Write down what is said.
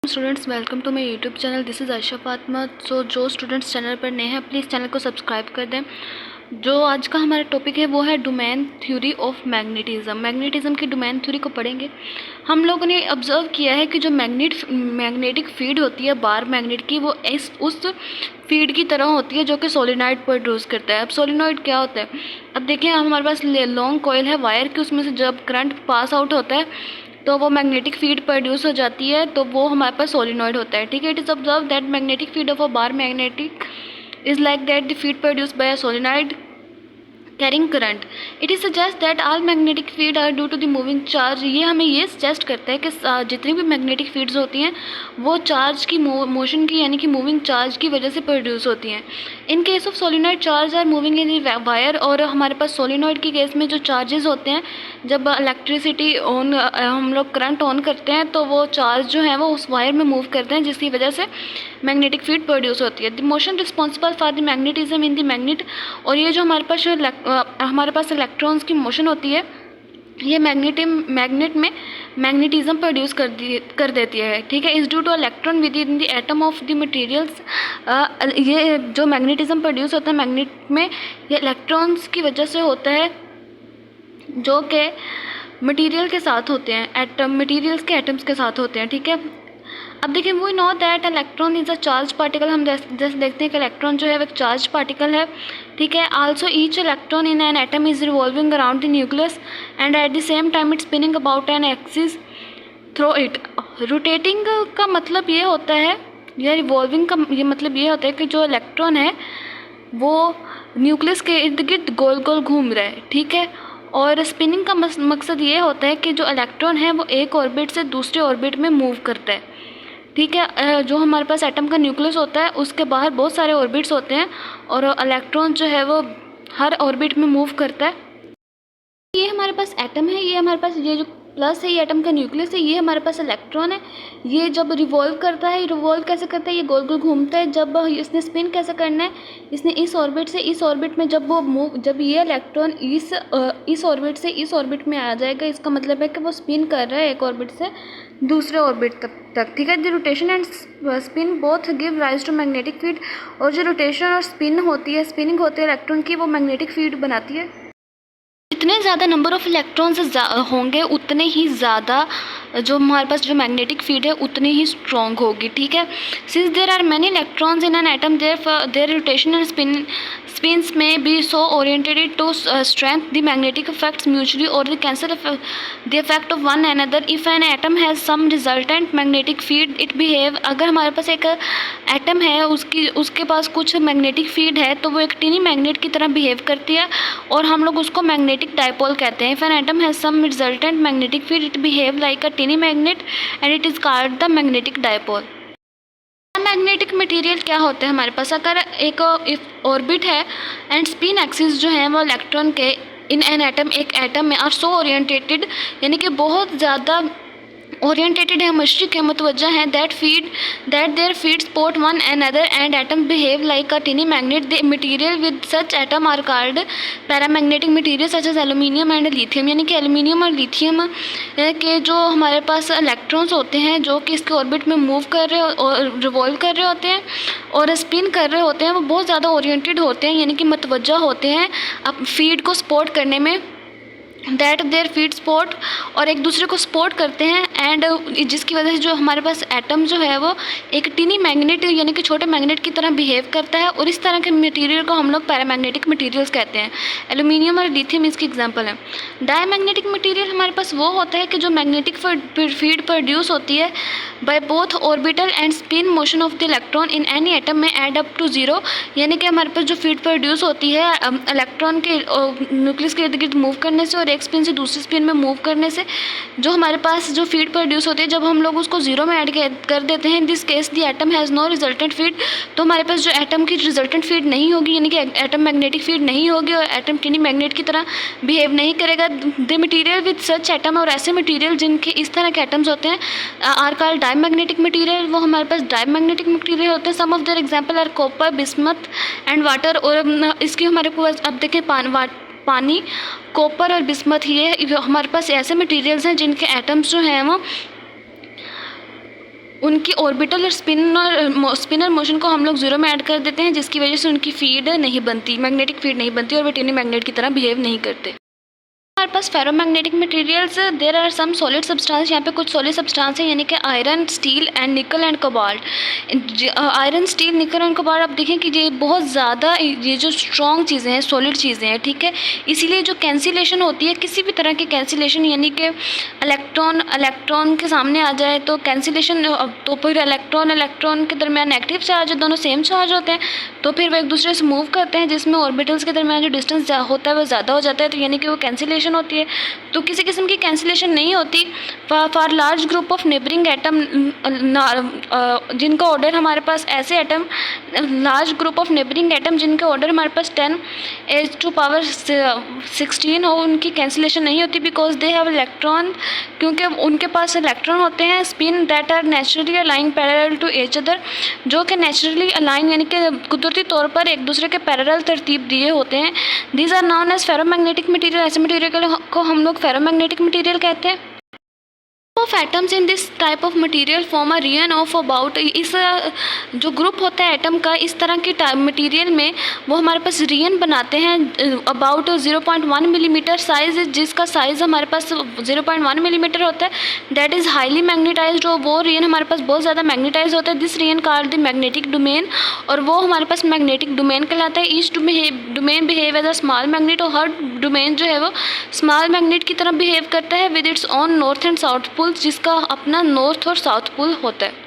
Students, welcome to my YouTube channel. This is Ayesha Fatima. जो students channel पर नए हैं प्लीज़ चैनल को सब्सक्राइब कर दें। जो आज का हमारा टॉपिक है वो है domain theory of magnetism. Magnetism की डोमेन थ्योरी को पढ़ेंगे। हम लोगों ने ऑब्जर्व किया है कि जो मैग्नेटिक फील्ड होती है बार मैग्नेट की, वो उस फील्ड की तरह होती है जो कि सोलेनॉइड प्रोड्यूस करता है। अब सोलेनॉइड क्या होता है? अब देखिए, हमारे पास लॉन्ग कॉइल है वायर की, उसमें से जब करंट पास आउट होता है तो वो मैग्नेटिक फील्ड प्रोड्यूस हो जाती है, तो वो हमारे पास सोलिनॉइड होता है। ठीक है, it is observe that magnetic field of a bar magnetic is like that the field produced by a solenoid carrying current. It is suggest that all magnetic field are due to the moving charge. ये हमें ये suggest करता है कि जितनी भी magnetic fields होती हैं वो चार्ज की मोशन की यानी कि मूविंग चार्ज की वजह से प्रोड्यूस होती हैं। In case of solenoid charge are moving in wire. और हमारे पास सोलिनॉइड की केस में जो चार्जेस होते हैं, जब इलेक्ट्रिसिटी ऑन हम लोग करंट ऑन करते हैं तो वो चार्ज जो है वो उस वायर में मूव करते हैं, जिसकी वजह से मैग्नेटिक फील्ड प्रोड्यूस होती है। The motion responsible for the magnetism in the magnet. और ये जो हमारे पास इलेक्ट्रॉन्स की मोशन होती है, ये मैग्नेट में मैग्नेटिज्म प्रोड्यूस कर देती है। ठीक है, is due two electron with in the atom of the materials. ये जो मैग्नेटिज्म प्रोड्यूस होता है मैग्नेट में, ये इलेक्ट्रॉन्स की वजह से होता है जो कि मटेरियल के साथ होते हैं, मटेरियल्स के एटम्स के साथ होते हैं। ठीक है, अब देखिए, we know that electron is a charge particle. हम जैसे देखते हैं कि इलेक्ट्रॉन जो है वो एक चार्ज पार्टिकल है। ठीक है, also each electron in an atom is revolving around the nucleus and at the same time it spinning about an axis through it. Rotating का मतलब ये होता है, या रिवॉल्विंग का ये मतलब ये होता है कि जो इलेक्ट्रॉन है वो न्यूक्लियस के इर्द गिर्द गोल गोल घूम रहा है। ठीक है, और स्पिनिंग का मकसद ये होता है कि जो इलेक्ट्रॉन है वो एक ऑर्बिट से दूसरे ऑर्बिट में मूव करता है। ठीक है, जो हमारे पास एटम का न्यूक्लियस होता है उसके बाहर बहुत सारे ऑर्बिट्स होते हैं और इलेक्ट्रॉन जो है वो हर ऑर्बिट में मूव करता है। ये हमारे पास एटम है, ये हमारे पास ये जो प्लस है ये एटम का न्यूक्लियस है, ये हमारे पास इलेक्ट्रॉन है। ये जब रिवॉल्व करता है, रिवॉल्व कैसे करता है? ये गोल गोल घूमता है। जब इसने स्पिन कैसे करना है? इसने इस ऑर्बिट से इस ऑर्बिट में जब ये इलेक्ट्रॉन इस ऑर्बिट से इस ऑर्बिट में आ जाएगा, इसका मतलब है कि वो स्पिन कर रहा है एक ऑर्बिट से दूसरे ऑर्बिट तक। ठीक है, the rotation and spin both give rise to magnetic field. और जो रोटेशन और स्पिनिंग होती है इलेक्ट्रॉन की, वो मैग्नेटिक फील्ड बनाती है। जितने ज़्यादा नंबर ऑफ़ इलेक्ट्रॉन्स होंगे उतने ही ज़्यादा जो हमारे पास जो मैग्नेटिक फील्ड है उतनी ही स्ट्रॉन्ग होगी। ठीक है, since there are many electrons in an atom their rotation and spins may be so oriented to strengthen the magnetic effects mutually or the cancel the effect of one another. If an atom has some resultant magnetic field it behave। अगर हमारे पास एक atom है उसके पास कुछ magnetic field है तो वो एक टीनी मैग्नेट की तरह बिहेव करती है और हम लोग उसको मैग्नेटिक डायपोल कहते हैं। If an atom has some resultant magnetic field it behave like a tiny magnet and it is called the magnetic dipole। Magnetic material क्या होते हैं हमारे पास? अगर एक ऑर्बिट है एंड स्पिन एक्सिस जो है वो इलेक्ट्रॉन के इन एन एटम एक एटम में आर सो ओरिएंटेटेड, यानी कि बहुत ज़्यादा ओरिएंटेटेड है, मशरिक है, मुतवज्जा है, that their feed support one another and atom behave like a tiny magnet. The material with such atom are called paramagnetic material such as aluminium and lithium. यानी कि एल्यूमिनियम और लिथियम के जो हमारे पास इलेक्ट्रॉन्स होते हैं जो कि इसके ऑर्बिट में मूव कर रहे और रिवॉल्व कर रहे होते हैं और स्पिन कर रहे होते हैं, वो बहुत ज़्यादा ओरिएंटेड होते हैं, यानी कि मुतवज्जा होते हैं अब फीड को सपोर्ट करने में। दैट देयर फीड सपोर्ट और एक दूसरे को सपोर्ट करते हैं एंड जिसकी वजह से जो हमारे पास एटम जो है वो एक टीनी मैग्नेट यानी कि छोटे मैग्नेट की तरह बिहेव करता है और इस तरह के मटेरियल को हम लोग पैरामैग्नेटिक मटेरियल्स कहते हैं। एल्यूमिनियम और लिथियम इसकी एग्जांपल है। डायमैग्नेटिक मटेरियल हमारे पास वो होता है कि जो मैग्नेटिक फील्ड प्रोड्यूस होती है by both orbital and spin motion of the electron in any atom में एड अप टू जीरो। यानी कि हमारे पास जो फील्ड प्रोड्यूस होती है इलेक्ट्रॉन के न्यूक्लियस के इर्द गिर्द मूव करने से और एक स्पिन से दूसरे स्पिन में मूव करने से जो हमारे पास जो फील्ड प्रोड्यूस होती है, जब हम लोग उसको जीरो में ऐड कर देते हैं, in this case the atom has no resultant field. तो हमारे पास जो एटम की रिजल्टेंट फील्ड नहीं होगी, यानी कि एटम मैग्नेटिक फील्ड नहीं होगी और एटम टिनी मैग्नेट की तरह बिहेव नहीं करेगा। The material with such atom और ऐसे मटेरियल जिनके इस तरह के एटम्स होते हैं आर कॉल्ड डायमैग्नेटिक मटेरियल। वो हमारे पास डायमैग्नेटिक मटेरियल होते हैं। Some of their example are copper, bismuth and water. और इसकी हमारे पास अब देखें पानी, कॉपर और बिस्मथ, ये हमारे पास ऐसे मटेरियल्स हैं जिनके एटम्स जो हैं वो उनकी ऑर्बिटल और स्पिनर मोशन को हम लोग ज़ीरो में ऐड कर देते हैं, जिसकी वजह से उनकी फील्ड नहीं बनती, मैग्नेटिक फील्ड नहीं बनती और वे ट्यूनिंग मैग्नेट की तरह बिहेव नहीं करते। हमारे पास ferromagnetic materials, there are some solid substance, यहाँ पे कुछ सॉलिड सब्सटेंस है, यानी कि iron, steel and nickel and cobalt. Iron, steel, nickel and cobalt, आप देखें कि ये बहुत ज़्यादा, ये जो स्ट्रॉन्ग चीज़ें हैं, सॉलिड चीज़ें हैं, ठीक है। इसीलिए जो कैंसिलेशन होती है, किसी भी तरह की कैंसिलेशन, यानी कि इलेक्ट्रॉन के सामने आ जाए तो कैंसिलेशन, तो फिर इलेक्ट्रॉन के दरमियान नेगेटिव चार्ज, दोनों सेम चार्ज होते हैं, तो फिर वो एक दूसरे से मूव करते हैं, जिसमें ऑर्बिटल्स के दरमियान जो डिस्टेंस होता है वो ज़्यादा हो जाता है, तो यानी कि वो कैंसिलेशन होती है। तो किसी किस्म की कैंसिलेशन नहीं होती for large group of neighbouring atom, जिनका ऑर्डर हमारे पास ऐसे atom, large group of neighbouring atom जिनके ऑर्डर हमारे पास 10⁻⁻16 हो, उनकी कैंसिलेशन नहीं होती, बिकॉज दे हैव इलेक्ट्रॉन, क्योंकि उनके पास इलेक्ट्रॉन होते हैं, spin that are naturally align parallel to each other, जो कि नेचुरली अलाइन यानी कि कुदरती तौर पर एक दूसरे के पैरेलल तरतीब दिए होते हैं। These are known as ferromagnetic material, ऐसे मटीरियल को हम लोग फेरोमैग्नेटिक मटीरियल कहते हैं। Of atoms in this type of material form a region of about, इस जो ग्रुप होता है एटम का इस तरह की मटेरियल में, वो हमारे पास रियन बनाते हैं अबाउट 0.1 मिलीमीटर साइज, जिसका साइज़ हमारे पास 0.1 मिलीमीटर होता है। दैट इज़ हाईली मैग्नेटाइज्ड, वो रियन हमारे पास बहुत ज़्यादा मैग्नेटाइज होता है। This region called the magnetic domain, और वो हमारे पास मैग्नेटिक डोमेन कहलाता है। Each domain behave as a small magnet, और हर डोमेन जो है वो स्मॉल मैग्नेट की तरह बिहेव करता है with its own north and south pole, जिसका अपना नॉर्थ और साउथ पोल होता है।